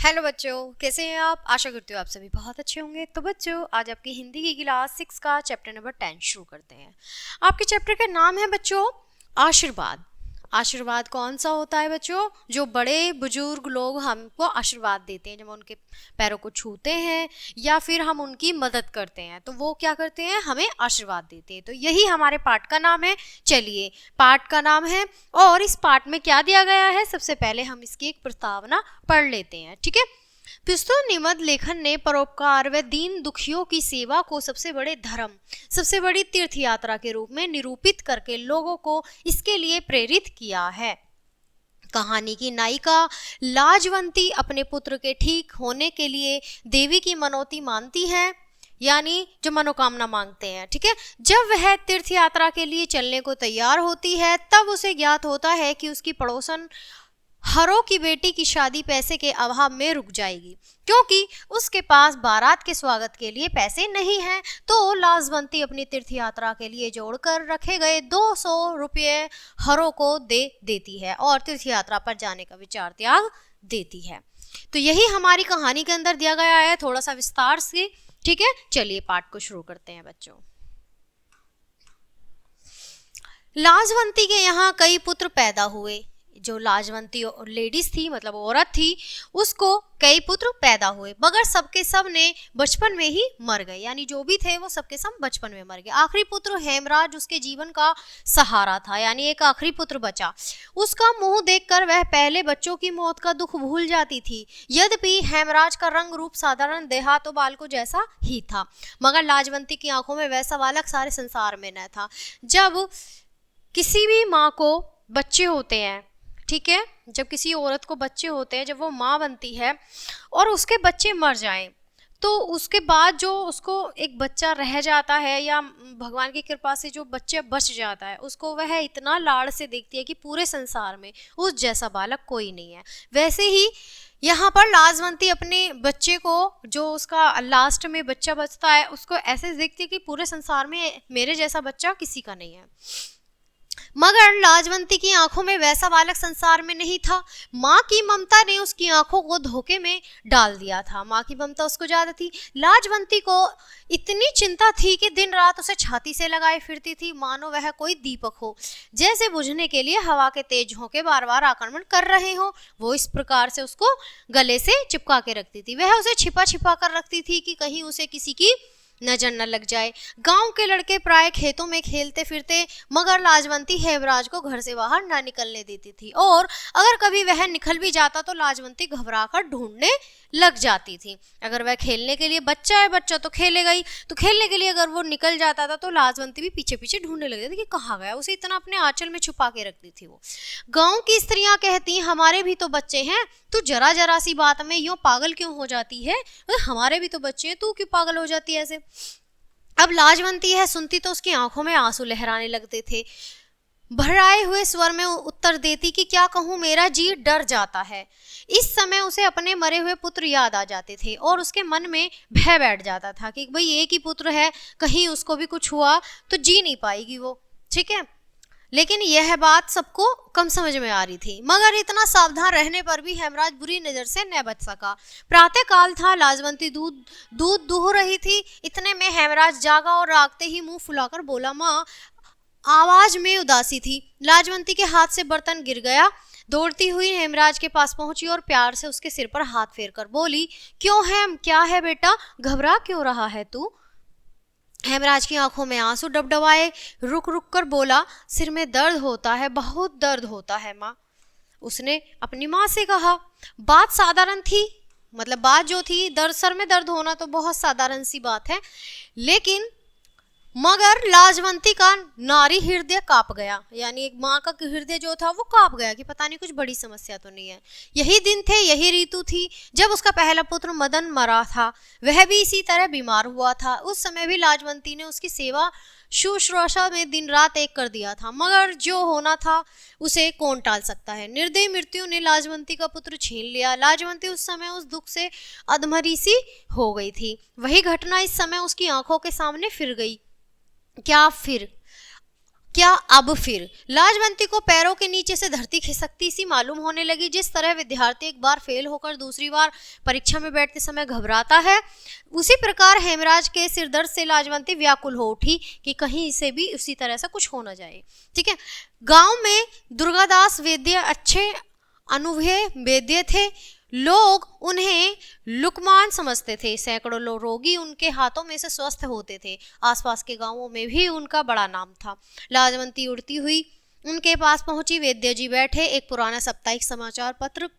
Hello बच्चों, कैसे हैं आप? आशा करती हूँ आप सभी बहुत अच्छे होंगे। तो बच्चों, आज आपकी हिंदी की क्लास 6 का चैप्टर नंबर 10 शुरू करते हैं। आपके चैप्टर का नाम है बच्चों आशीर्वाद। आशीर्वाद कौन सा होता है बच्चों? जो बड़े बुजुर्ग लोग हमको आशीर्वाद देते हैं, जब हम उनके पैरों को छूते हैं या फिर हम उनकी मदद करते हैं तो वो क्या करते हैं, हमें आशीर्वाद देते हैं। तो यही हमारे पाठ का नाम है। चलिए, पाठ का नाम है और इस पाठ में क्या दिया गया है, सबसे पहले हम इसकी एक प्रस्तावना पढ़ लेते हैं। ठीक है। पिस्तुल निमद लेखन ने परोपकार व दीन दुखियों की सेवा को सबसे बड़े धर्म, सबसे बड़ी तीर्थ यात्रा के रूप में निरूपित करके लोगों को इसके लिए प्रेरित किया है। कहानी की नायिका लाजवंती अपने पुत्र के ठीक होने के लिए देवी की मनौती मानती है, यानी जो मनोकामना मांगते हैं। ठीक है। जब वह तीर्थ यात्रा के लिए चलने को तैयार होती है तब उसे ज्ञात होता है कि उसकी पड़ोसन हरो की बेटी की शादी पैसे के अभाव में रुक जाएगी, क्योंकि उसके पास बारात के स्वागत के लिए पैसे नहीं हैं। तो लाजवंती अपनी तीर्थ यात्रा के लिए जोड़कर रखे गए 200 रुपये हरो को दे देती है और तीर्थ यात्रा पर जाने का विचार त्याग देती है। तो यही हमारी कहानी के अंदर दिया गया है, थोड़ा सा विस्तार से। ठीक है, चलिए पाठ को शुरू करते हैं बच्चों। लाजवंती के यहाँ कई पुत्र पैदा हुए। जो लाजवंती लेडीज थी, मतलब औरत थी, उसको कई पुत्र पैदा हुए, मगर सबके सब ने बचपन में ही मर गए। यानी जो भी थे वो सबके सब बचपन में मर गए। आखिरी पुत्र हेमराज उसके जीवन का सहारा था, यानी एक आखिरी पुत्र बचा। उसका मुंह देखकर वह पहले बच्चों की मौत का दुख भूल जाती थी। यद्यपि हेमराज का रंग रूप साधारण देहातों बालकों जैसा ही था, मगर लाजवंती की आंखों में वैसा बालक सारे संसार में न था। जब किसी भी माँ को बच्चे होते हैं, ठीक है, जब किसी औरत को बच्चे होते हैं, जब वो माँ बनती है और उसके बच्चे मर जाएं, तो उसके बाद जो उसको एक बच्चा रह जाता है या भगवान की कृपा से जो बच्चा बच जाता है, उसको वह इतना लाड़ से देखती है कि पूरे संसार में उस जैसा बालक कोई नहीं है। वैसे ही यहाँ पर लाजवंती अपने बच्चे को, जो उसका लास्ट में बच्चा बचता है, उसको ऐसे देखती है कि पूरे संसार में मेरे जैसा बच्चा किसी का नहीं है। मगर लाजवंती की आंखों में वैसा बालक संसार में नहीं था। माँ की ममता ने उसकी आंखों को धोखे में डाल दिया था। माँ की ममता उसको ज्यादा थी। लाजवंती को इतनी चिंता थी कि दिन रात उसे छाती से लगाए फिरती थी, मानो वह कोई दीपक हो, जैसे बुझने के लिए हवा के तेज झोंके बार बार आक्रमण कर रहे हो। वो इस प्रकार से उसको गले से चिपका के रखती थी। वह उसे छिपा छिपा कर रखती थी कि कहीं उसे किसी की नजर न लग जाए। गांव के लड़के प्राय खेतों में खेलते फिरते, मगर लाजवंती हेमराज को घर से बाहर ना निकलने देती थी, और अगर कभी वह निकल भी जाता तो लाजवंती घबराकर ढूंढने लग जाती थी। अगर वह खेलने के लिए, बच्चा है, बच्चा तो खेलेगा ही, तो खेलने के लिए अगर वो निकल जाता था तो लाजवंती भी पीछे पीछे ढूंढने लग जाती कि कहाँ गया। उसे इतना अपने आंचल में छुपा के रखती थी वो। गाँव की स्त्रियां कहती, हमारे भी तो बच्चे हैं, तू जरा जरा सी बात में यूं पागल क्यों हो जाती है? हमारे भी तो बच्चे हैं, तू क्यों पागल हो जाती है ऐसे? अब लाजवंती है सुनती तो उसकी आंखों में आंसू लहराने लगते थे। भराए हुए स्वर में उत्तर देती कि क्या कहूँ, मेरा जी डर जाता है। इस समय उसे अपने मरे हुए पुत्र याद आ जाते थे और उसके मन में भय बैठ जाता था कि भाई एक ही पुत्र है, कहीं उसको भी कुछ हुआ तो जी नहीं पाएगी वो। ठीक है, लेकिन यह बात सबको कम समझ में आ रही थी, मगर इतना सावधान रहने पर भी हेमराज बुरी नजर से न बच सका। प्रातः काल था, लाजवंती दूध दूह रही थी। इतने में हेमराज जागा और रागते ही मुंह फुलाकर बोला, माँ। आवाज में उदासी थी। लाजवंती के हाथ से बर्तन गिर गया। दौड़ती हुई हेमराज के पास पहुंची और प्यार से उसके सिर पर हाथ फेरकर बोली, क्यों हेम, क्या है बेटा, घबरा क्यों रहा है तू? हेमराज की आंखों में आंसू डबडबाए, रुक रुक कर बोला, सिर में दर्द होता है, बहुत दर्द होता है माँ। उसने अपनी माँ से कहा। बात साधारण थी, मतलब बात जो थी, दर्द, सर में दर्द होना तो बहुत साधारण सी बात है, लेकिन मगर लाजवंती का नारी हृदय कांप गया। यानी एक माँ का हृदय जो था वो कांप गया कि पता नहीं कुछ बड़ी समस्या तो नहीं है। यही दिन थे, यही ऋतु थी जब उसका पहला पुत्र मदन मरा था। वह भी इसी तरह बीमार हुआ था। उस समय भी लाजवंती ने उसकी सेवा शुश्रूषा में दिन रात एक कर दिया था, मगर जो होना था उसे कौन टाल सकता है। निर्दयी मृत्यु ने लाजवंती का पुत्र छीन लिया। लाजवंती उस समय उस दुख से अधमरी सी हो गई थी। वही घटना इस समय उसकी आंखों के सामने फिर गई। क्या क्या अब फिर लाजवंती को पैरों के नीचे से धरती खिसकती सी मालूम होने लगी। जिस तरह विद्यार्थी एक बार फेल होकर दूसरी बार परीक्षा में बैठते समय घबराता है, उसी प्रकार हेमराज के सिरदर्द से लाजवंती व्याकुल हो उठी कि कहीं इसे भी उसी तरह से कुछ हो न जाए। ठीक है। गांव में दुर्गादास वैद्य अच्छे अनुभवी वैद्य थे। लोग उन्हें लुकमान समझते थे। सैकड़ों रोगी उनके हाथों में से स्वस्थ होते थे। आसपास के गांवों में भी उनका बड़ा नाम था। लाजवंती उड़ती हुई उनके पास पहुंची। वैद्य जी बैठे एक पुराना साप्ताहिक समाचार पत्र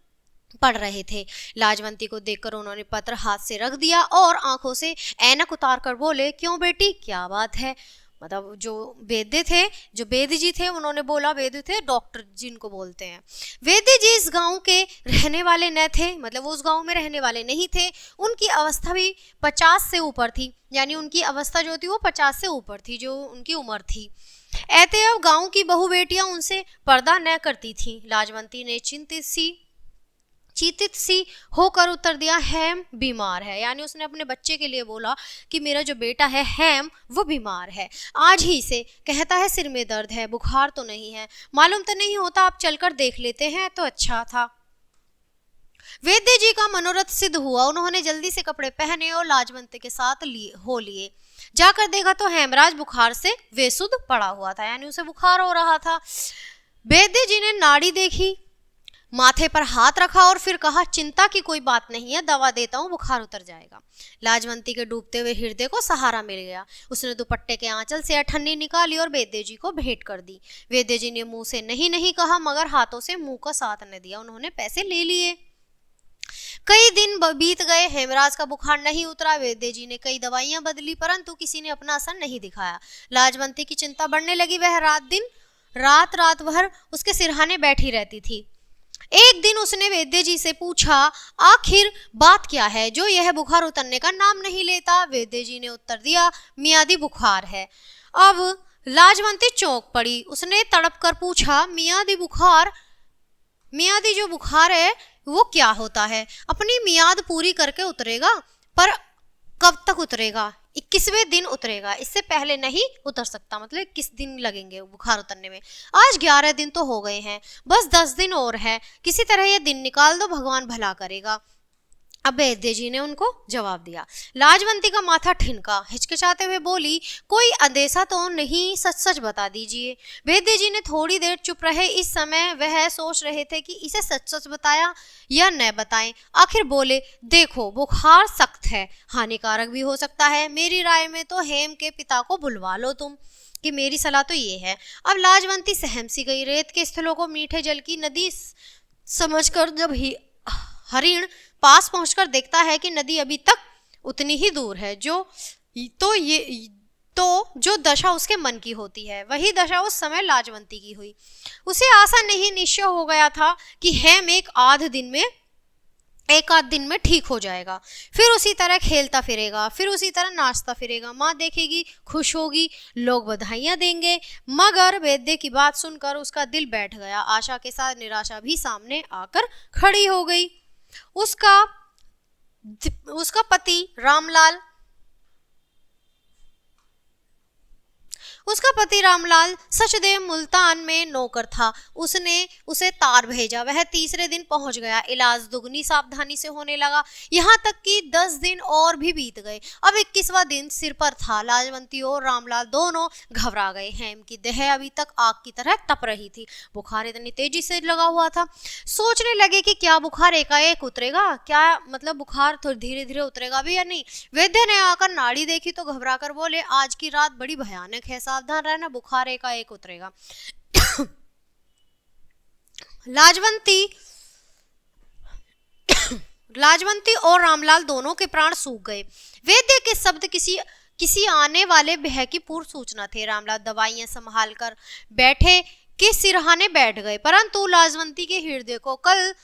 पढ़ रहे थे। लाजवंती को देखकर उन्होंने पत्र हाथ से रख दिया और आंखों से ऐनक उतार कर बोले, क्यों बेटी, क्या बात है? मतलब जो वैद्य थे, जो वैद्य जी थे, उन्होंने बोला, वैद्य थे डॉक्टर जिनको बोलते हैं। वैद्य जी इस गांव के रहने वाले न थे, मतलब वो उस गांव में रहने वाले नहीं थे। उनकी अवस्था भी 50 से ऊपर थी, यानी उनकी अवस्था जो थी वो 50 से ऊपर थी, जो उनकी उम्र थी। अतएव गांव की बहु बेटियां उनसे पर्दा न करती थीं। लाजवंती ने चिंतित सी होकर उत्तर दिया, हैम बीमार है। यानी उसने अपने बच्चे के लिए बोला कि मेरा जो बेटा है हैम, वो बीमार है। आज ही से कहता है सिर में दर्द है, बुखार तो नहीं है, मालूम तो नहीं होता, आप चलकर देख लेते हैं तो अच्छा था। वैद्य जी का मनोरथ सिद्ध हुआ। उन्होंने जल्दी से कपड़े पहने और लाजवंती के साथ लिए जाकर देखा तो हेमराज बुखार से बेसुध पड़ा हुआ था, यानी उसे बुखार हो रहा था। वैद्य जी ने नाड़ी देखी, माथे पर हाथ रखा और फिर कहा, चिंता की कोई बात नहीं है, दवा देता हूँ, बुखार उतर जाएगा। लाजवंती के डूबते हुए हृदय को सहारा मिल गया। उसने दुपट्टे के आंचल से अठन्नी निकाली और वैद्य जी को भेंट कर दी। वैद्य जी ने मुंह से नहीं नहीं कहा, मगर हाथों से मुंह का साथ न दिया। उन्होंने पैसे ले लिए। कई दिन बीत गए, हेमराज का बुखार नहीं उतरा। वैद्य जी ने कई दवाइयां बदली, परंतु किसी ने अपना असर नहीं दिखाया। लाजवंती की चिंता बढ़ने लगी। वह रात भर उसके सिरहाने बैठी रहती थी। एक दिन उसने वैद्य जी से पूछा, आखिर बात क्या है जो यह बुखार उतरने का नाम नहीं लेता? वैद्य जी ने उत्तर दिया, मियादी बुखार है। अब लाजवंती चौंक पड़ी। उसने तड़प कर पूछा, मियादी जो बुखार है वो क्या होता है? अपनी मियाद पूरी करके उतरेगा, पर कब तक उतरेगा? 21वें दिन उतरेगा, इससे पहले नहीं उतर सकता। मतलब 21 दिन लगेंगे बुखार उतरने में। आज 11 दिन तो हो गए हैं, बस 10 दिन और है, किसी तरह ये दिन निकाल दो, भगवान भला करेगा। अब वैद्य जी ने उनको जवाब दिया। लाजवंती का माथा ठिनका, हिचकिचाते हुए बोली, कोई अंदेशा तो नहीं, सच सच बता दीजिए। वैद्य जी ने थोड़ी देर चुप रहे। इस समय वह सोच रहे थे कि इसे सच सच बताया या न बताएं। आखिर बोले, देखो बुखार सख्त है, हानिकारक भी हो सकता है। मेरी राय में तो हेम के पिता को बुलवा लो तुम, कि मेरी सलाह तो ये है। अब लाजवंती सहम सी गई। रेत के स्थलों को मीठे जल की नदी समझकर जब हरिण पास पहुंचकर देखता है कि नदी अभी तक उतनी ही दूर है, जो दशा उसके मन की होती है, वही दशा उस समय लाजवंती की हुई। उसे आशा नहीं निश्चय हो गया था कि हेम एक आध दिन में ठीक हो जाएगा, फिर उसी तरह खेलता फिरेगा, फिर उसी तरह नाचता फिरेगा। माँ देखेगी, खुश होगी, लोग बधाइयाँ देंगे। मगर वैद्य की बात सुनकर उसका दिल बैठ गया। आशा के साथ निराशा भी सामने आकर खड़ी हो गई। उसका पति रामलाल सचदेव मुल्तान में नौकर था। उसने उसे तार भेजा। वह तीसरे दिन पहुंच गया। इलाज दुगनी सावधानी से होने लगा, यहाँ तक कि 10 दिन और भी बीत गए। अब 21वां दिन सिर पर था। लाजवंती और रामलाल दोनों घबरा गए। हेम की देह अभी तक आग की तरह तप रही थी। बुखार इतनी तेजी से लगा हुआ था। सोचने लगे कि क्या बुखार एकाएक उतरेगा, क्या मतलब बुखार थोड़ी धीरे धीरे उतरेगा भी या नहीं। वैद्य ने आकर नाड़ी देखी तो घबरा कर बोले, आज की रात बड़ी भयानक है, सावधान रहना, बुखार एकाएक उतरेगा। लाजवंती और रामलाल दोनों के प्राण सूख गए। वैद्य के शब्द किसी आने वाले भय की पूर्व सूचना थे। रामलाल दवाइयां संभाल कर बैठे के सिरहाने बैठ गए, परंतु लाजवंती के हृदय को कल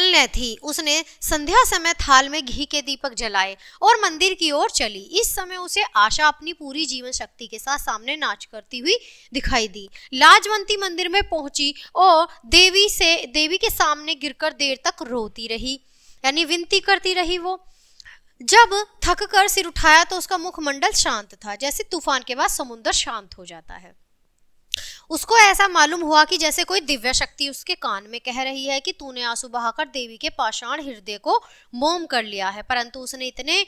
न थी। उसने संध्या समय थाल में घी के दीपक जलाए और मंदिर की ओर चली। इस समय उसे आशा अपनी पूरी जीवन शक्ति के साथ सामने नाच करती हुई दिखाई दी। लाजवंती मंदिर में पहुंची और देवी के सामने गिरकर देर तक रोती रही, यानी विनती करती रही। वो जब थक कर सिर उठाया तो उसका मुखमंडल शांत था, जैसे तूफान के बाद समुद्र शांत हो जाता है। उसको ऐसा मालूम हुआ कि जैसे कोई दिव्य शक्ति उसके कान में कह रही है कि तूने आंसू बहाकर देवी के पाषाण हृदय को मोम कर लिया है, परंतु उसने इतने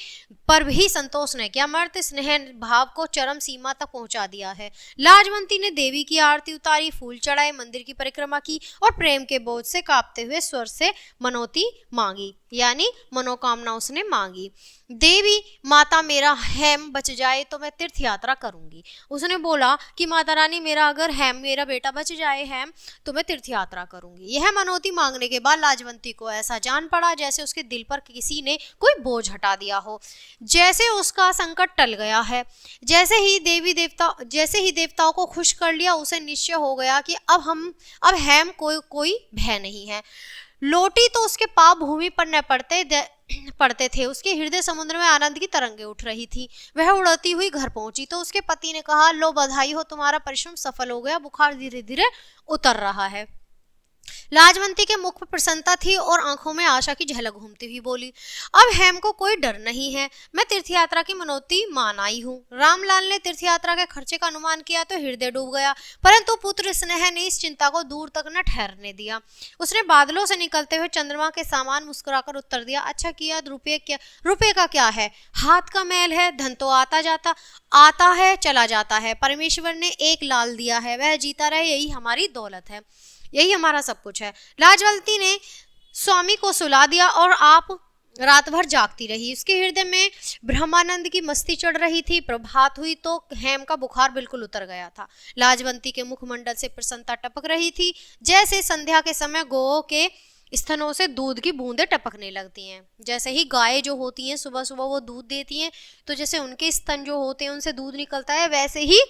पर भी संतोष नहीं किया, मर्त स्नेह भाव को चरम सीमा तक पहुंचा दिया है। लाजवंती ने देवी की आरती उतारी, फूल चढ़ाए, मंदिर की परिक्रमा की और प्रेम के बोझ से कांपते हुए स्वर से मनोती मांगी, यानी मनोकामना उसने मांगी। देवी माता मेरा हेम बच जाए तो मैं तीर्थ यात्रा करूंगी। उसने बोला कि माता रानी मेरा अगर हेम, मेरा बेटा बच जाए हेम, तो मैं तीर्थ यात्रा करूंगी। यह मनोती मांगने के बाद लाजवंती को ऐसा जान पड़ा जैसे उसके दिल पर किसी ने कोई बोझ हटा दिया हो, जैसे उसका संकट टल गया है। जैसे ही देवताओं को खुश कर लिया, उसे निश्चय हो गया कि अब हेम कोई भय नहीं है। लोटी तो उसके पाप भूमि पर न पड़ते थे, उसके हृदय समुद्र में आनंद की तरंगे उठ रही थी। वह उड़ती हुई घर पहुंची तो उसके पति ने कहा, लो बधाई हो, तुम्हारा परिश्रम सफल हो गया, बुखार धीरे धीरे उतर रहा है। लाजवंती के मुख पर प्रसन्नता थी और आंखों में आशा की झलक घूमती हुई बोली, अब हेम को कोई डर नहीं है, मैं तीर्थ यात्रा की मनौती मान आई हूँ। रामलाल ने तीर्थ यात्रा के खर्चे का अनुमान किया तो हृदय डूब गया, परंतु पुत्र स्नेह ने इस चिंता को दूर तक न ठहरने दिया। उसने बादलों से निकलते हुए चंद्रमा के समान मुस्कुराकर उत्तर दिया, अच्छा किया, रुपये का क्या है, हाथ का मैल है, धन तो आता है चला जाता है, परमेश्वर ने एक लाल दिया है, वह जीता रहे, यही हमारी दौलत है, यही हमारा सब कुछ है। लाजवंती ने स्वामी को सुला दिया और आप रात भर जागती रही। उसके हृदय में ब्रह्मानंद की मस्ती चढ़ रही थी। प्रभात हुई तो हेम का बुखार बिल्कुल उतर गया था। लाजवंती के मुखमंडल से प्रसन्नता टपक रही थी, जैसे संध्या के समय गौओं के स्तनों से दूध की बूंदें टपकने लगती हैं। जैसे ही गायें जो होती हैं सुबह सुबह वो दूध देती हैं, तो जैसे उनके स्तन जो होते हैं उनसे दूध निकलता है, वैसे ही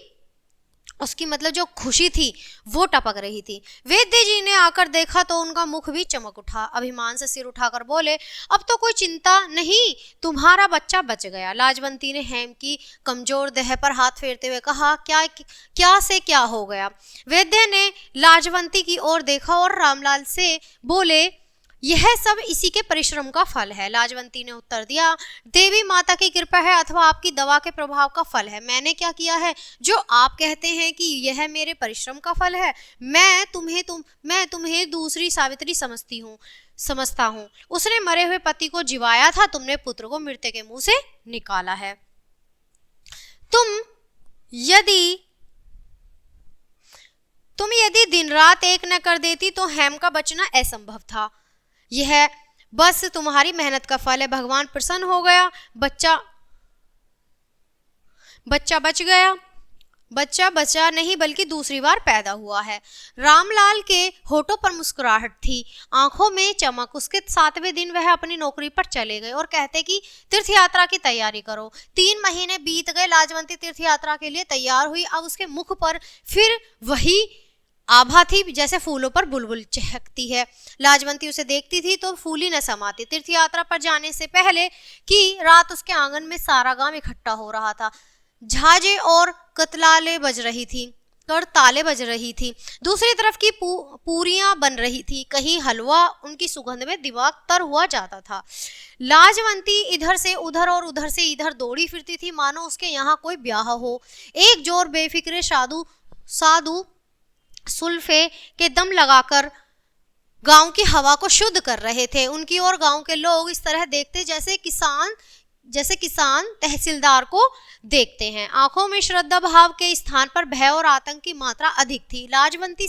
उसकी मतलब जो खुशी थी वो टपक रही थी। वैद्य जी ने आकर देखा तो उनका मुख भी चमक उठा, अभिमान से सिर उठाकर बोले, अब तो कोई चिंता नहीं, तुम्हारा बच्चा बच गया। लाजवंती ने हेम की कमजोर देह पर हाथ फेरते हुए कहा, क्या से क्या हो गया। वैद्य ने लाजवंती की ओर देखा और रामलाल से बोले, यह सब इसी के परिश्रम का फल है। लाजवंती ने उत्तर दिया, देवी माता की कृपा है अथवा आपकी दवा के प्रभाव का फल है। मैंने क्या किया है जो आप कहते हैं कि यह मेरे परिश्रम का फल है? मैं तुम्हें दूसरी सावित्री समझता हूँ। उसने मरे हुए पति को जिवाया था, तुमने पुत्र को मृत्यु के मुंह से निकाला है। तुम यदि दिन रात एक न कर देती तो हेम का बचना असंभव था। यह बस तुम्हारी मेहनत का फल है। भगवान प्रसन्न हो गया, बच्चा बच गया। बच्चा बचा नहीं बल्कि दूसरी बार पैदा हुआ है। रामलाल के होठों पर मुस्कुराहट थी, आंखों में चमक। उसके 7वें दिन वह अपनी नौकरी पर चले गए और कहते कि तीर्थ यात्रा की तैयारी करो। 3 महीने बीत गए, लाजवंती तीर्थ यात्रा के लिए तैयार हुई। अब उसके मुख पर फिर वही आभा थी जैसे फूलों पर बुलबुल चहकती है। लाजवंती उसे देखती थी तो फूली न समाती। तीर्थ यात्रा पर जाने से पहले की रात उसके आंगन में सारा गांव इकट्ठा हो रहा था। झाजे और ताले बज रही थी। दूसरी तरफ की पूरियां बन रही थी, कहीं हलवा, उनकी सुगंध में दिमाग तर हुआ जाता था। लाजवंती इधर से उधर और उधर से इधर दौड़ी फिरती थी, मानो उसके यहाँ कोई ब्याह हो। एक जोर बेफिक्रे साधु सुल्फे के दम लगाकर गांव की हवा को शुद्ध कर रहे थे। उनकी ओर गांव के लोग इस तरह देखते जैसे किसान तहसीलदार को देखते हैं। आंखों में श्रद्धा भाव के स्थान पर भय और आतंक की मात्रा अधिक थी। लाजवंती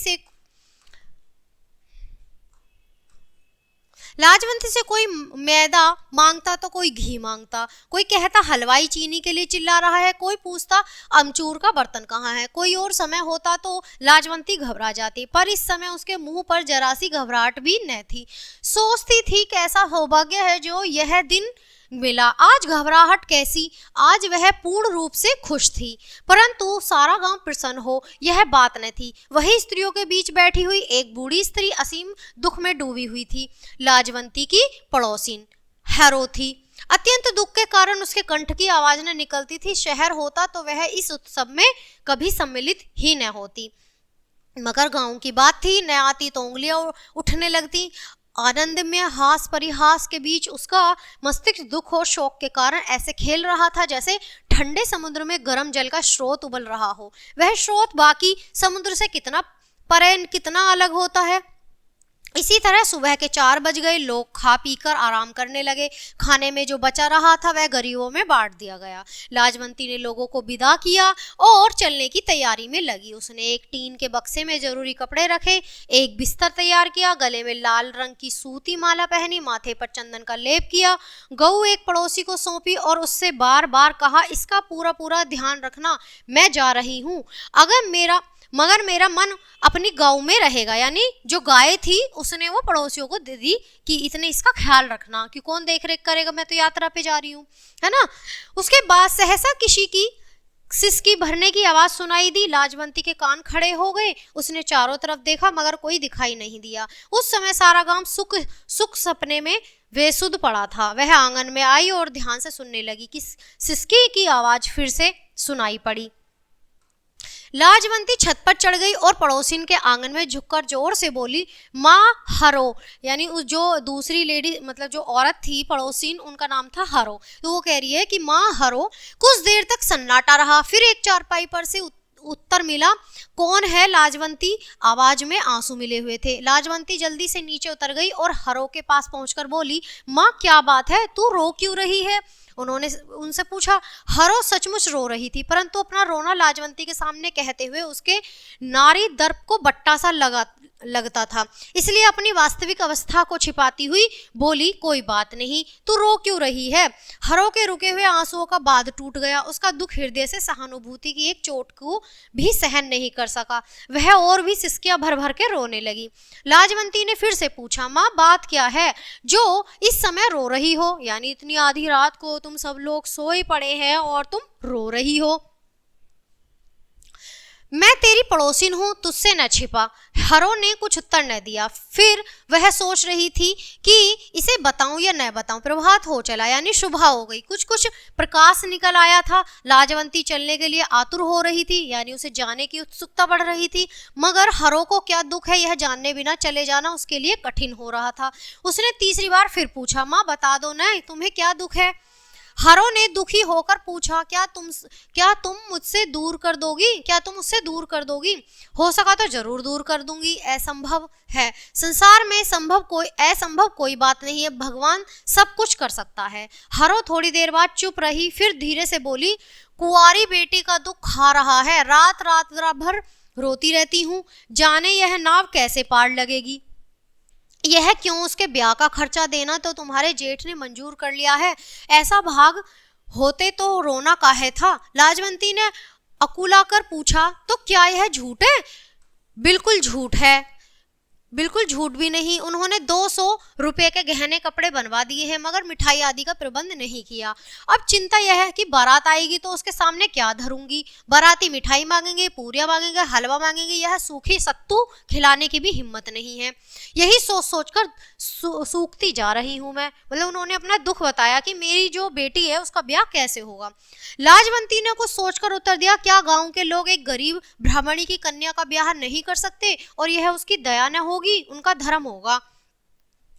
से कोई मैदा मांगता तो कोई घी मांगता, कोई कहता हलवाई चीनी के लिए चिल्ला रहा है, कोई पूछता अमचूर का बर्तन कहाँ है। कोई और समय होता तो लाजवंती घबरा जाती, पर इस समय उसके मुंह पर जरा सी घबराहट भी न थी। सोचती थी कैसा सौभाग्य है जो यह दिन मिला। आज घबराहट कैसी, आज वह पूर्ण रूप से खुश थी। परंतु सारा गांव प्रसन्न हो यह बात न थी। वही स्त्रियों के बीच बैठी हुई एक बूढ़ी स्त्री असीम दुख में डूबी हुई थी। लाजवंती की पड़ोसिन हैरो थी। अत्यंत दुख के कारण उसके कंठ की आवाज न निकलती थी। शहर होता तो वह इस उत्सव में कभी सम्मिलित ही न होती, मगर गांव की बात थी, न आती तो उंगलियां उठने लगती। आनंद में हास परिहास के बीच उसका मस्तिष्क दुख और शोक के कारण ऐसे खेल रहा था जैसे ठंडे समुद्र में गर्म जल का स्रोत उबल रहा हो। वह स्रोत बाकी समुद्र से कितना परे, कितना अलग होता है। इसी तरह सुबह के 4 बज गए। लोग खा पीकर आराम करने लगे। खाने में जो बचा रहा था वह गरीबों में बांट दिया गया। लाजवंती ने लोगों को विदा किया और चलने की तैयारी में लगी। उसने एक टीन के बक्से में जरूरी कपड़े रखे, एक बिस्तर तैयार किया, गले में लाल रंग की सूती माला पहनी, माथे पर चंदन का लेप किया। गऊ एक पड़ोसी को सौंपी और उससे बार बार कहा, इसका पूरा पूरा ध्यान रखना, मैं जा रही हूँ, मगर मेरा मन अपनी गाँव में रहेगा। यानी जो गाय थी उसने वो पड़ोसियों को दे दी कि इतने इसका ख्याल रखना, कि कौन देख रेख करेगा, मैं तो यात्रा पे जा रही हूँ, है ना। उसके बाद सहसा किसी की सिसकी भरने की आवाज सुनाई दी। लाजवंती के कान खड़े हो गए। उसने चारों तरफ देखा मगर कोई दिखाई नहीं दिया। उस समय सारा गांव सुख सपने में बेसुध पड़ा था। वह आंगन में आई और ध्यान से सुनने लगी कि सिसकी की आवाज फिर से सुनाई पड़ी। लाजवंती छत पर चढ़ गई और पड़ोसिन के आंगन में झुककर जोर से बोली, माँ हरो। यानी उस जो दूसरी लेडी मतलब जो औरत थी पड़ोसिन, उनका नाम था हरो। तो वो कह रही है कि माँ हरो। कुछ देर तक सन्नाटा रहा। फिर एक चारपाई पर से उत्तर मिला, कौन है? लाजवंती आवाज में आंसू मिले हुए थे। लाजवंती जल्दी से नीचे उतर गई और हरो के पास पहुंचकर बोली, माँ क्या बात है, तू रो क्यों रही है? उन्होंने उनसे पूछा। हरो सचमुच रो रही थी, परंतु अपना रोना लाजवंती के सामने कहते हुए उसके नारी दर्प को बट्टा सा लगता था, इसलिए अपनी वास्तविक अवस्था को छिपाती हुई बोली, कोई बात नहीं, तू रो क्यों रही है? हरो के रुके हुए आंसुओं का बांध टूट गया। उसका दुख हृदय से सहानुभूति की एक चोट को भी सहन नहीं कर सका। वह और भी सिसकियां भर भर के रोने लगी। लाजवंती ने फिर से पूछा, माँ बात क्या है जो इस समय रो रही हो? यानी इतनी आधी रात को तुम सब लोग सोए पड़े हैं और तुम रो रही हो। मैं तेरी पड़ोसिन हूं, तुझसे न छिपा। हरो ने कुछ उत्तर न दिया। फिर वह सोच रही थी कि इसे बताऊं या न बताऊं। प्रभात हो चला, यानी सुबह हो गई। कुछ कुछ प्रकाश निकल आया था। लाजवंती चलने के लिए आतुर हो रही थी, यानी उसे जाने की उत्सुकता बढ़ रही थी। मगर हरो को क्या दुख है, यह जानने बिना चले जाना उसके लिए कठिन हो रहा था। उसने तीसरी बार फिर पूछा, माँ बता दो न, तुम्हें क्या दुख है? हरो ने दुखी होकर पूछा, क्या तुम मुझसे दूर कर दोगी? क्या तुम उससे दूर कर दोगी? हो सका तो जरूर दूर कर दूंगी। असंभव है, संसार में असंभव कोई बात नहीं है, भगवान सब कुछ कर सकता है। हरो थोड़ी देर बाद चुप रही, फिर धीरे से बोली, कुंवारी बेटी का दुख खा रहा है, रात भर रोती रहती हूँ, जाने यह नाव कैसे पार लगेगी। यह क्यों, उसके ब्याह का खर्चा देना तो तुम्हारे जेठ ने मंजूर कर लिया है, ऐसा भाग होते तो रोना काहे था? लाजवंती ने अकुलाकर पूछा, तो क्या यह झूठ है? बिल्कुल झूठ है, बिल्कुल झूठ भी नहीं। उन्होंने 200 रुपए के गहने कपड़े बनवा दिए हैं, मगर मिठाई आदि का प्रबंध नहीं किया। अब चिंता यह है कि बारात आएगी तो उसके सामने क्या धरूंगी। बाराती मिठाई मांगेंगे, पूरियां मांगेंगे, हलवा मांगेंगे, यह सूखी सत्तू खिलाने की भी हिम्मत नहीं है। यही सोच सोचकर सूखती जा रही हूं मैं। मतलब उन्होंने अपना दुख बताया कि मेरी जो बेटी है उसका ब्याह कैसे होगा। लाजवंती ने कुछ सोचकर उत्तर दिया, क्या गांव के लोग एक गरीब ब्राह्मणी की कन्या का ब्याह नहीं कर सकते? और यह उसकी दया न होगी, उनका धर्म होगा।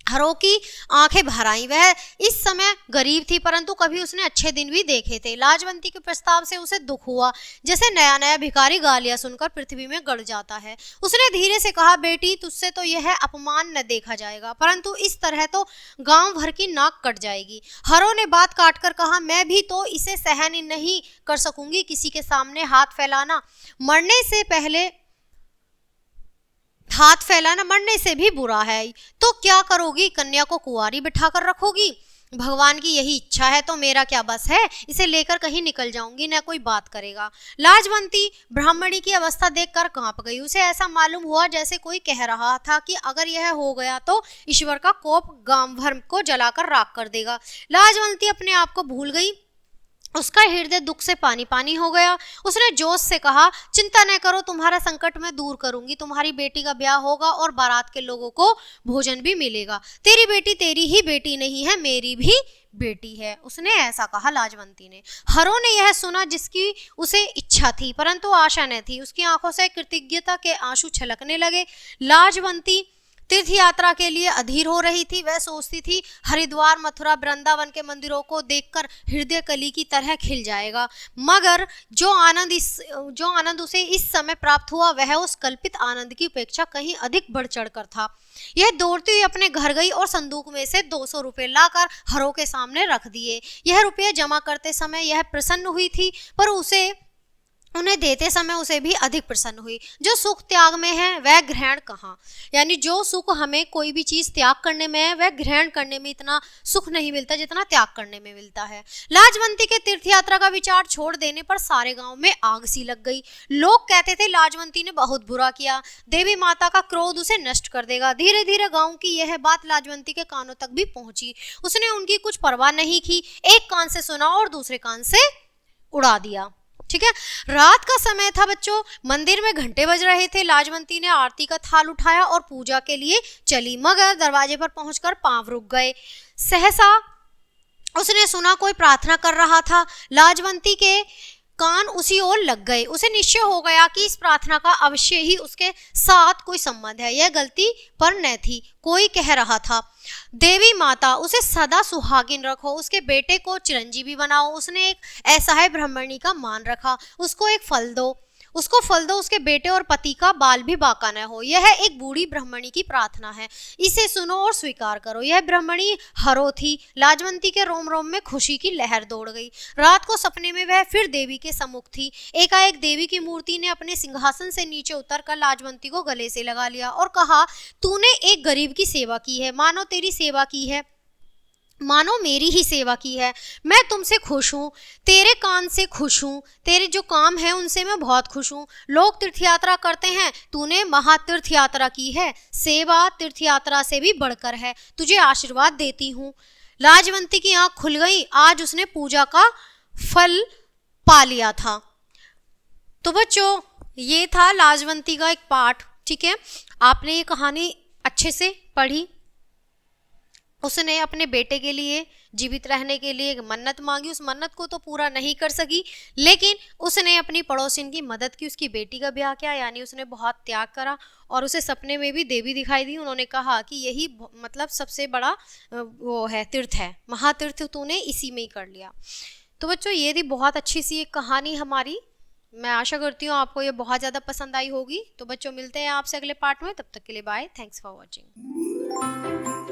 हरो की आंखें भर आईं। वह इस समय गरीब थी, परंतु कभी उसने अच्छे दिन भी देखे थे। लाजवंती के प्रस्ताव से उसे दुख हुआ, जैसे नया नया भिखारी गालियां सुनकर पृथ्वी में गड़ जाता है। उसने धीरे से कहा, बेटी तुझसे तो यह अपमान न देखा जाएगा, परंतु इस तरह तो गांव भर की नाक कट जाएगी। हरो ने बात काट कर कहा, मैं भी तो इसे सहन नहीं कर सकूंगी, किसी के सामने हाथ फैलाना मरने से भी बुरा है। तो क्या करोगी? कन्या को कुंवारी बिठाकर रखोगी? भगवान की यही इच्छा है तो मेरा क्या बस है, इसे लेकर कहीं निकल जाऊंगी, न कोई बात करेगा। लाजवंती ब्राह्मणी की अवस्था देखकर कांप गई। उसे ऐसा मालूम हुआ जैसे कोई कह रहा था कि अगर यह हो गया तो ईश्वर का कोप गांव भर को जलाकर राख कर देगा। लाजवंती अपने आप को भूल गई, उसका हृदय दुख से पानी पानी हो गया। उसने जोश से कहा, चिंता न करो, तुम्हारा संकट मैं दूर करूंगी। तुम्हारी बेटी का ब्याह होगा और बारात के लोगों को भोजन भी मिलेगा। तेरी बेटी तेरी ही बेटी नहीं है, मेरी भी बेटी है। उसने ऐसा कहा लाजवंती ने। हरो ने यह सुना जिसकी उसे इच्छा थी परंतु आशा न थी। उसकी आंखों से कृतज्ञता के आंसू छलकने लगे। लाजवंती तीर्थ यात्रा के लिए अधीर हो रही थी। वह सोचती थी हरिद्वार, मथुरा, वृंदावन के मंदिरों को देखकर हृदय कली की तरह खिल जाएगा, मगर जो आनंद उसे इस समय प्राप्त हुआ वह उस कल्पित आनंद की अपेक्षा कहीं अधिक बढ़ चढ़कर था। यह दौड़ती हुई अपने घर गई और संदूक में से 200 रुपये लाकर हरों के सामने रख दिए। यह रुपये जमा करते समय यह प्रसन्न हुई थी, पर उन्हें देते समय उसे भी अधिक प्रसन्न हुई। जो सुख त्याग में है वह ग्रहण कहाँ। यानी जो सुख हमें कोई भी चीज त्याग करने में है वह ग्रहण करने में इतना सुख नहीं मिलता जितना त्याग करने में मिलता है। लाजवंती के तीर्थ यात्रा का विचार छोड़ देने पर सारे गांव में आग सी लग गई। लोग कहते थे लाजवंती ने बहुत बुरा किया, देवी माता का क्रोध उसे नष्ट कर देगा। धीरे धीरे गांव की यह बात लाजवंती के कानों तक भी पहुंची। उसने उनकी कुछ परवाह नहीं की, एक कान से सुना और दूसरे कान से उड़ा दिया। ठीक है, रात का समय था बच्चों, मंदिर में घंटे बज रहे थे। लाजवंती ने आरती का थाल उठाया और पूजा के लिए चली, मगर दरवाजे पर पहुंचकर पांव रुक गए। सहसा उसने सुना कोई प्रार्थना कर रहा था। लाजवंती के कान उसी ओर लग गए। उसे निश्चय हो गया कि इस प्रार्थना का अवश्य ही उसके साथ कोई संबंध है। यह गलती पर न थी। कोई कह रहा था, देवी माता उसे सदा सुहागिन रखो, उसके बेटे को चिरंजीवी बनाओ। उसने एक असहाय ब्राह्मणी का मान रखा, उसको फल दो, उसके बेटे और पति का बाल भी बाका न हो। यह एक बूढ़ी ब्राह्मणी की प्रार्थना है, इसे सुनो और स्वीकार करो। यह ब्राह्मणी हरो थी। लाजवंती के रोम रोम में खुशी की लहर दौड़ गई। रात को सपने में वह फिर देवी के सम्मुख थी। एकाएक देवी की मूर्ति ने अपने सिंहासन से नीचे उतरकर लाजवंती को गले से लगा लिया और कहा, तूने एक गरीब की सेवा की है, मानो तेरी सेवा की है, मानो मेरी ही सेवा की है। मैं तुमसे खुश हूँ, तेरे कान से खुश हूँ, तेरे जो काम है उनसे मैं बहुत खुश हूँ। लोग तीर्थ यात्रा करते हैं, तूने महातीर्थ यात्रा की है। सेवा तीर्थ यात्रा से भी बढ़कर है। तुझे आशीर्वाद देती हूँ। लाजवंती की आंख खुल गई। आज उसने पूजा का फल पा लिया था। तो बच्चों ये था लाजवंती का एक पाठ। ठीक है, आपने ये कहानी अच्छे से पढ़ी। उसने अपने बेटे के लिए जीवित रहने के लिए एक मन्नत मांगी। उस मन्नत को तो पूरा नहीं कर सकी, लेकिन उसने अपनी पड़ोसिन की मदद की, उसकी बेटी का ब्याह किया, यानी उसने बहुत त्याग करा। और उसे सपने में भी देवी दिखाई दी। उन्होंने कहा कि यही मतलब सबसे बड़ा वो है, तीर्थ है, महातीर्थ तूने इसी में ही कर लिया। तो बच्चों ये थी बहुत अच्छी सी एक कहानी हमारी। मैं आशा करती हूँ आपको ये बहुत ज़्यादा पसंद आई होगी। तो बच्चों मिलते हैं आपसे अगले पार्ट में, तब तक के लिए बाय, थैंक्स फॉर वॉचिंग।